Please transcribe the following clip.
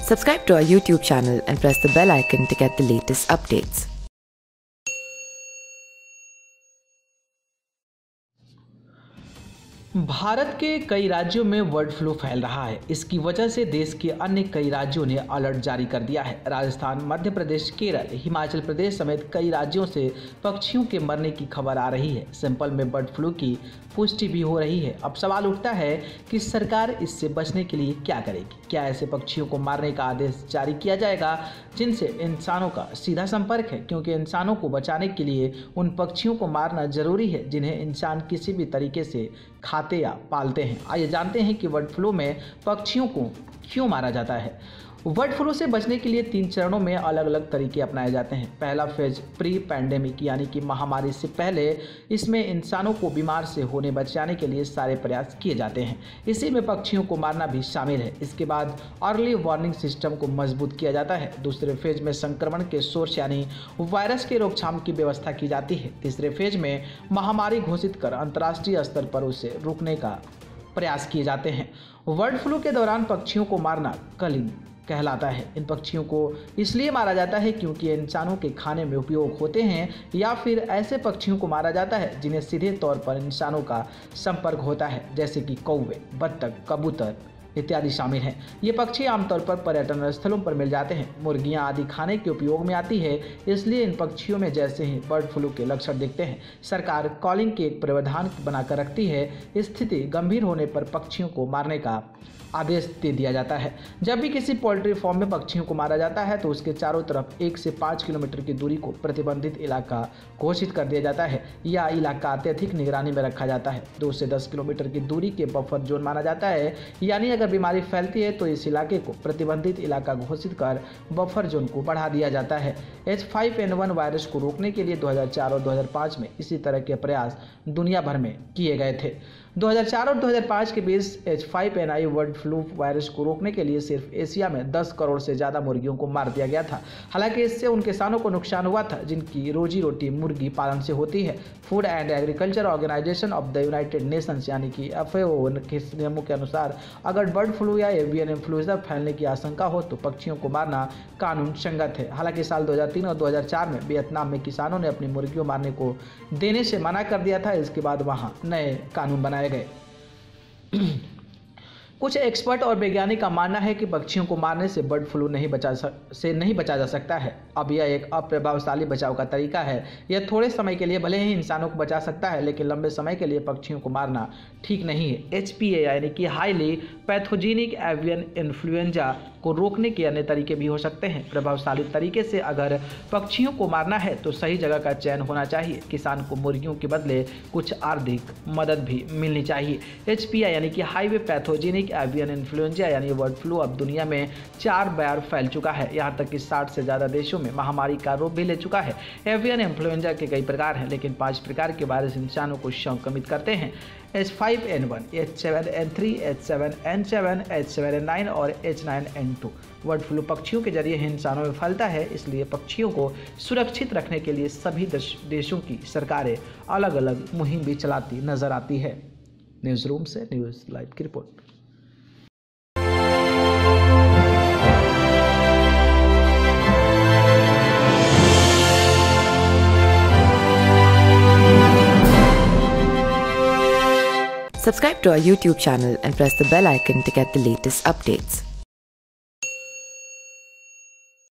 Subscribe to our YouTube channel and press the bell icon to get the latest updates. Bharat के कई राज्यों में bird flu फैल रहा है। इसकी वजह से देश के अन्य कई राज्यों ने अलर्ट जारी कर दिया है। राजस्थान, मध्य प्रदेश, केरल, हिमाचल प्रदेश समेत कई राज्यों से पक्षियों के मरने की खबर आ रही है। सैंपल में बर्ड फ्लू की पुष्टि भी हो रही है। अब सवाल उठता है कि सरकार इससे बचने के लिए क्या करेगी। क्या ऐसे पक्षियों को मारने का आदेश जारी किया जाएगा जिनसे इंसानों का सीधा संपर्क है, क्योंकि इंसानों को बचाने के लिए उन पक्षियों को मारना जरूरी है जिन्हें इंसान किसी भी तरीके से खाते या पालते हैं। आइए जानते हैं कि बर्ड फ्लू में पक्षियों को क्यों मारा जाता है। बर्ड फ्लू से बचने के लिए 3 चरणों में अलग अलग तरीके अपनाए जाते हैं। पहला फेज प्री पैंडेमिक यानी कि महामारी से पहले। इसमें इंसानों को बीमार से होने बचाने के लिए सारे प्रयास किए जाते हैं। इसी में पक्षियों को मारना भी शामिल है। इसके बाद अर्ली वार्निंग सिस्टम को मजबूत किया जाता है। दूसरे फेज में संक्रमण के सोर्स यानी वायरस के रोकथाम की व्यवस्था की जाती है। तीसरे फेज में महामारी घोषित कर अंतर्राष्ट्रीय स्तर पर उसे रोकने का प्रयास किए जाते हैं। बर्ड फ्लू के दौरान पक्षियों को मारना कलिंग कहलाता है। इन पक्षियों को इसलिए मारा जाता है क्योंकि इंसानों के खाने में उपयोग होते हैं, या फिर ऐसे पक्षियों को मारा जाता है जिन्हें सीधे तौर पर इंसानों का संपर्क होता है, जैसे कि कौवे, बत्तख, कबूतर इत्यादि शामिल हैं। ये पक्षी आमतौर पर पर्यटन स्थलों पर मिल जाते हैं। मुर्गियां आदि खाने के उपयोग में आती है, इसलिए इन पक्षियों में जैसे ही बर्ड फ्लू के लक्षण दिखते हैं, सरकार कॉलिंग के एक प्रावधान बनाकर रखती है। स्थिति गंभीर होने पर पक्षियों को मारने का आदेश दे दिया जाता है। जब भी किसी पोल्ट्री फार्म में पक्षियों को मारा जाता है तो उसके चारों तरफ 1 से 5 किलोमीटर की दूरी को प्रतिबंधित इलाका घोषित कर दिया जाता है, या इलाका अत्यधिक निगरानी में रखा जाता है। 2 से 10 किलोमीटर की दूरी के बफर जोन माना जाता है, यानी अगर बीमारी फैलती है तो इस इलाके को प्रतिबंधित इलाका घोषित कर बफर जोन को बढ़ा दिया जाता है। H5N1 वायरस को रोकने के लिए 2004 और 2005 में इसी तरह के प्रयास दुनिया भर में किए गए थे। 2004 और 2005 के बीच H5N1 बर्ड फ्लू वायरस को रोकने के लिए सिर्फ एशिया में 10 करोड़ से ज़्यादा मुर्गियों को मार दिया गया था। हालांकि इससे उन किसानों को नुकसान हुआ था जिनकी रोजी रोटी मुर्गी पालन से होती है। Food and Agriculture Organization of the United Nations यानी कि FAO के नियमों के अनुसार अगर बर्ड फ्लू या एवियन इन्फ्लुएंजा फैलने की आशंका हो तो पक्षियों को मारना कानून संगत है। हालांकि साल 2003 और 2004 में वियतनाम में किसानों ने अपनी मुर्गियों मारने को देने से मना कर दिया था। इसके बाद वहाँ नए कानून बनाए गए। कुछ एक्सपर्ट और वैज्ञानिक का मानना है कि पक्षियों को मारने से बर्ड फ्लू नहीं बचा जा सकता है। अब यह एक अप्रभावशाली बचाव का तरीका है। यह थोड़े समय के लिए भले ही इंसानों को बचा सकता है, लेकिन लंबे समय के लिए पक्षियों को मारना ठीक नहीं है। HPA यानी कि हाईली पैथोजेनिक एवियन इन्फ्लुएंजा को रोकने के अन्य तरीके भी हो सकते हैं। प्रभावशाली तरीके से अगर पक्षियों को मारना है तो सही जगह का चयन होना चाहिए। किसान को मुर्गियों के बदले कुछ आर्थिक मदद भी मिलनी चाहिए। HPA यानी कि हाईवे पैथोजेनिक एवियन इन्फ्लुएंजा यानी बर्ड फ्लू अब दुनिया में 4 बार फैल चुका है। यहाँ तक कि 60 से ज़्यादा देशों में महामारी का रूप भी ले चुका है। एवियन इन्फ्लुएंजा के कई प्रकार हैं, लेकिन 5 प्रकार के वायरस इंसानों को संक्रमित करते हैं। H5N1, H7N3, H7N7, H7N9 और H9N2। बर्ड फ्लू पक्षियों के जरिए ही इंसानों में फैलता है, इसलिए पक्षियों को सुरक्षित रखने के लिए सभी देशों की सरकारें अलग अलग मुहिम भी चलाती नजर आती है। न्यूज़ रूम से न्यूज़ लाइव की report. Subscribe to our YouTube channel and press the bell icon to get the latest updates.